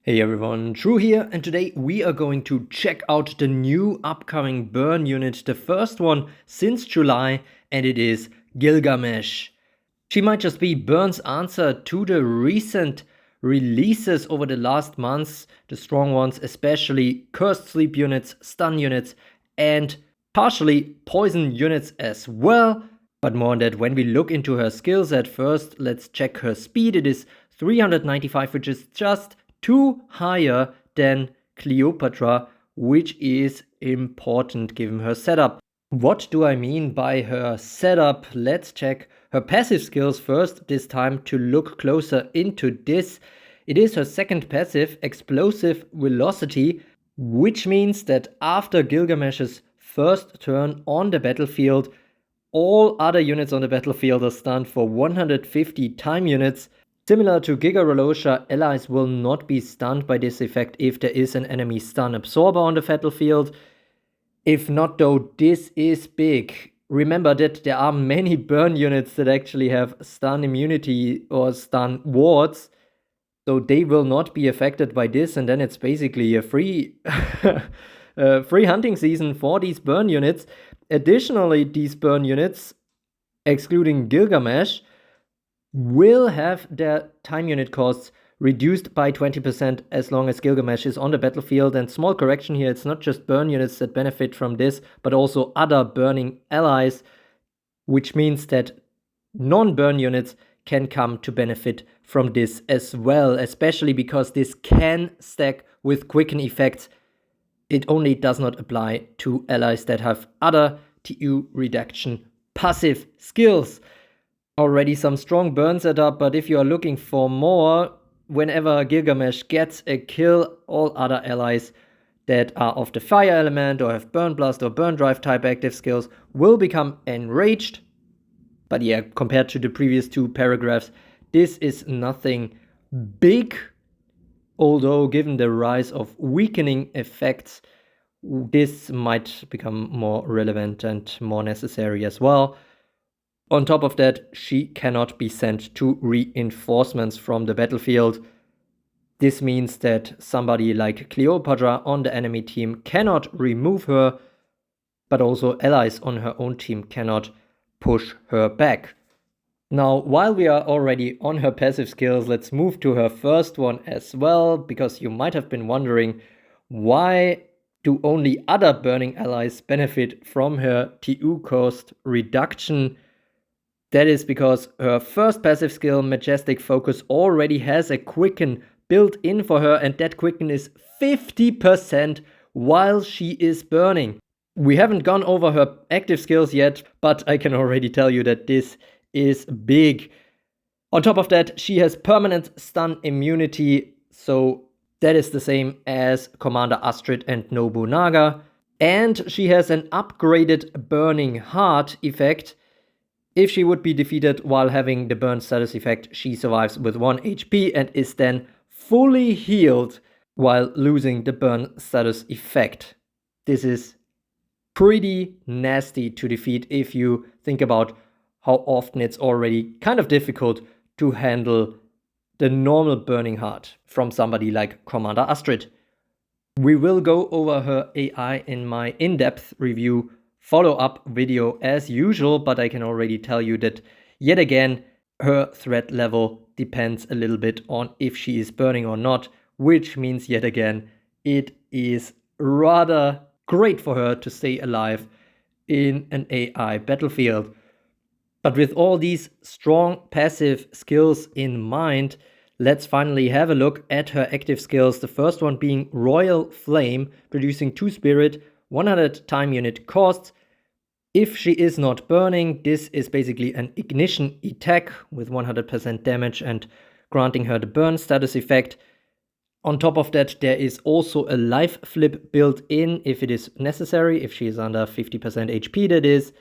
Hey everyone, Drew here, and today we are going to check out the new upcoming burn unit, the first one since July, and it is Gilgamesh. She might just be Burn's answer to the recent releases over the last months, the strong ones, especially cursed sleep units, stun units, and partially poison units as well. But more on that when we look into her skills. At first, let's check her speed. It is 395, which is just 2 higher than Cleopatra, which is important given her setup. What do I mean by her setup? Let's check her passive skills first, this time to look closer into this. It is her second passive, Explosive Velocity, which means that after Gilgamesh's first turn on the battlefield, all other units on the battlefield are stunned for 150 time units. Similar to Giga Rolosha, allies will not be stunned by this effect if there is an enemy stun absorber on the battlefield. If not though, this is big. Remember that there are many burn units that actually have stun immunity or stun wards, so they will not be affected by this, and then it's basically a free free hunting season for these burn units. Additionally, these burn units, excluding Gilgamesh, will have their time unit costs reduced by 20% as long as Gilgamesh is on the battlefield. And small correction here, it's not just burn units that benefit from this, but also other burning allies, which means that non-burn units can come to benefit from this as well, especially because this can stack with quicken effects. It only does not apply to allies that have other TU reduction passive skills. Already some strong burn setup, but if you are looking for more, whenever Gilgamesh gets a kill, all other allies that are of the fire element or have burn blast or burn drive type active skills will become enraged. But yeah, compared to the previous two paragraphs, this is nothing big. Although given the rise of weakening effects, this might become more relevant and more necessary as well. On top of that, she cannot be sent to reinforcements from the battlefield. This means that somebody like Cleopatra on the enemy team cannot remove her, but also allies on her own team cannot push her back. Now, while we are already on her passive skills, let's move to her first one as well, because you might have been wondering, why do only other burning allies benefit from her TU cost reduction? That is because her first passive skill, Majestic Focus, already has a quicken built in for her, and that quicken is 50% while she is burning. We haven't gone over her active skills yet, but I can already tell you that this is big. On top of that, she has permanent stun immunity, so that is the same as Commander Astrid and Nobunaga. And she has an upgraded Burning Heart effect. If she would be defeated while having the burn status effect, she survives with 1 HP and is then fully healed while losing the burn status effect. This is pretty nasty to defeat if you think about how often it's already kind of difficult to handle the normal Burning Heart from somebody like Commander Astrid. We will go over her AI in my in-depth review follow-up video as usual, but I can already tell you that yet again her threat level depends a little bit on if she is burning or not, which means yet again it is rather great for her to stay alive in an AI battlefield. But with all these strong passive skills in mind, let's finally have a look at her active skills. The first one being Royal Flame, producing 2 spirit, 100 time unit costs. If she is not burning, this is basically an ignition attack with 100% damage and granting her the burn status effect. On top of that, there is also a life flip built in if it is necessary, if she is under 50% HP, that is.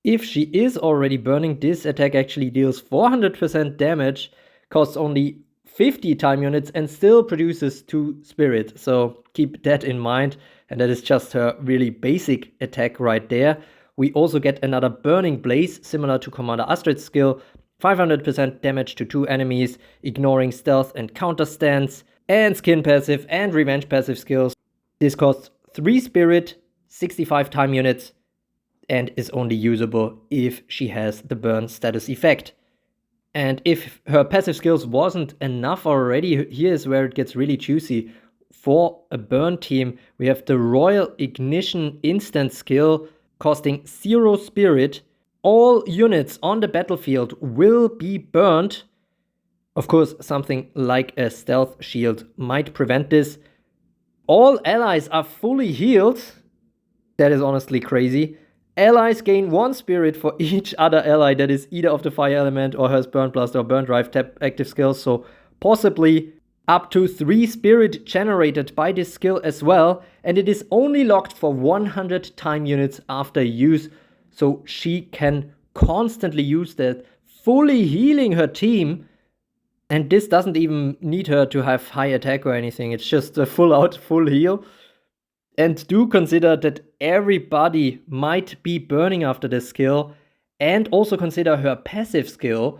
If she is already burning, this attack actually deals 400% damage, costs only 50 time units, and still produces 2 spirit. So keep that in mind, and that is just her really basic attack right there. We also get another Burning Blaze, similar to Commander Astrid's skill, 500% damage to 2 enemies, ignoring stealth and counter stance. and skin passive and revenge passive skills. This costs 3 spirit, 65 time units, and is only usable if she has the burn status effect. And if her passive skills wasn't enough already, here's where it gets really juicy. For a burn team, we have the Royal Ignition instant skill costing 0 spirit. All units on the battlefield will be burned. Of course, something like a stealth shield might prevent this. All allies are fully healed. That is honestly crazy. Allies gain 1 spirit for each other ally that is either of the fire element or has burn blast or burn drive tap active skills, so possibly up to 3 spirit generated by this skill as well, and it is only locked for 100 time units after use, so she can constantly use that, fully healing her team. And this doesn't even need her to have high attack or anything, it's just a full heal. And do consider that everybody might be burning after this skill, and also consider her passive skill,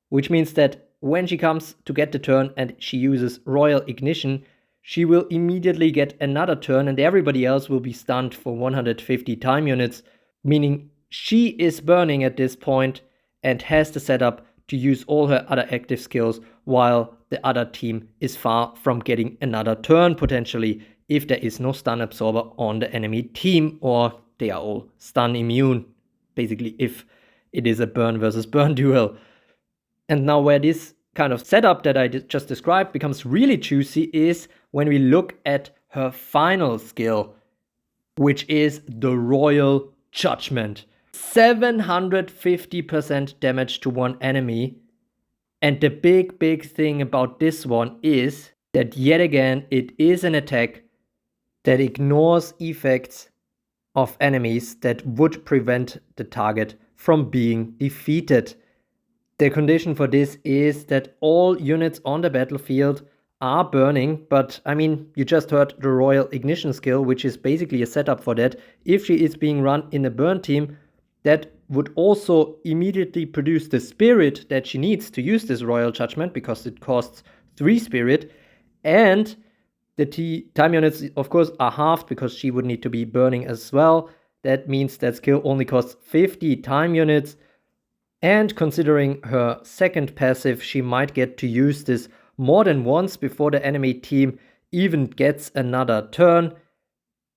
which means that when she comes to get the turn and she uses Royal Ignition, she will immediately get another turn and everybody else will be stunned for 150 time units, meaning she is burning at this point and has the setup to use all her other active skills while the other team is far from getting another turn potentially, if there is no stun absorber on the enemy team or they are all stun immune, basically if it is a burn versus burn duel. And now where this kind of setup that I just described becomes really juicy is when we look at her final skill, which is the Royal Judgment. 750% damage to one enemy. And the big thing about this one is that yet again it is an attack that ignores effects of enemies that would prevent the target from being defeated. The condition for this is that all units on the battlefield are burning, but I mean, you just heard the Royal Ignition skill, which is basically a setup for that. If she is being run in a burn team, that would also immediately produce the spirit that she needs to use this Royal Judgment, because it costs 3 spirit, and the time units, of course, are halved because she would need to be burning as well. That means that skill only costs 50 time units. And considering her second passive, she might get to use this more than once before the enemy team even gets another turn.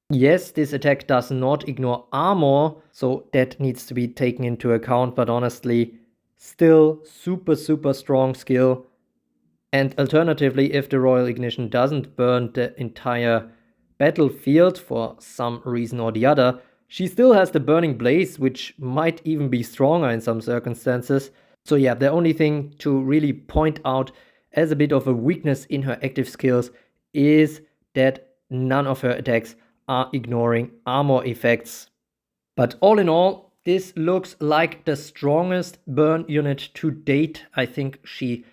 Yes, this attack does not ignore armor, so that needs to be taken into account, but honestly, still super strong skill. And alternatively, if the Royal Ignition doesn't burn the entire battlefield for some reason or the other, she still has the Burning Blaze, which might even be stronger in some circumstances. So yeah, the only thing to really point out as a bit of a weakness in her active skills is that none of her attacks are ignoring armor effects. But all in all, this looks like the strongest burn unit to date. I think she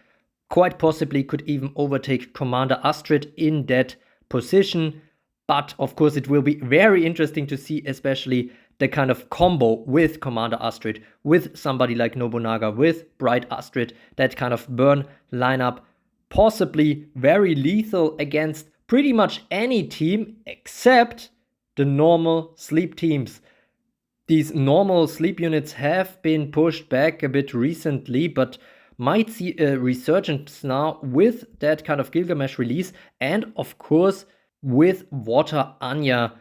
quite possibly could even overtake Commander Astrid in that position. But of course, it will be very interesting to see, especially the kind of combo with Commander Astrid, with somebody like Nobunaga, with Bright Astrid, that kind of burn lineup, possibly very lethal against pretty much any team except the normal sleep teams. These normal sleep units have been pushed back a bit recently, but might see a resurgence now with that kind of Gilgamesh release, and of course with Water Anya.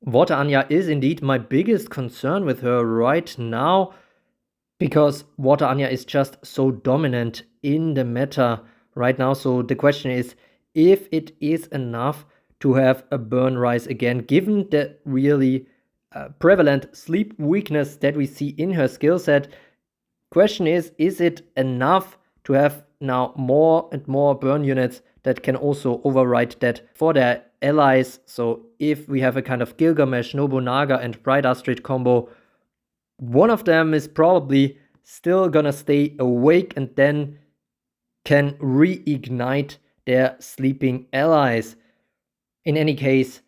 Water Anya is indeed my biggest concern with her right now, because Water Anya is just so dominant in the meta right now. So the question is if it is enough to have a burn rise again, given the really prevalent sleep weakness that we see in her skill set. Question is it enough to have now more and more burn units that can also override that for their allies? So if we have a kind of Gilgamesh, Nobunaga, and Bright Astrid combo, one of them is probably still gonna stay awake and then can reignite their sleeping allies. In any case,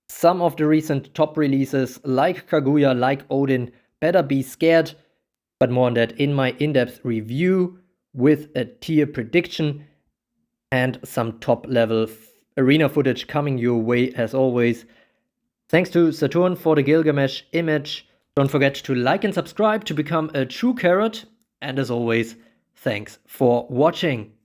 some of the recent top releases like Kaguya, like Odin, better be scared. But more on that in my in-depth review with a tier prediction. and some top level arena footage coming your way as always. Thanks to Saturn for the Gilgamesh image. Don't forget to like and subscribe to become a true carrot. And as always, thanks for watching.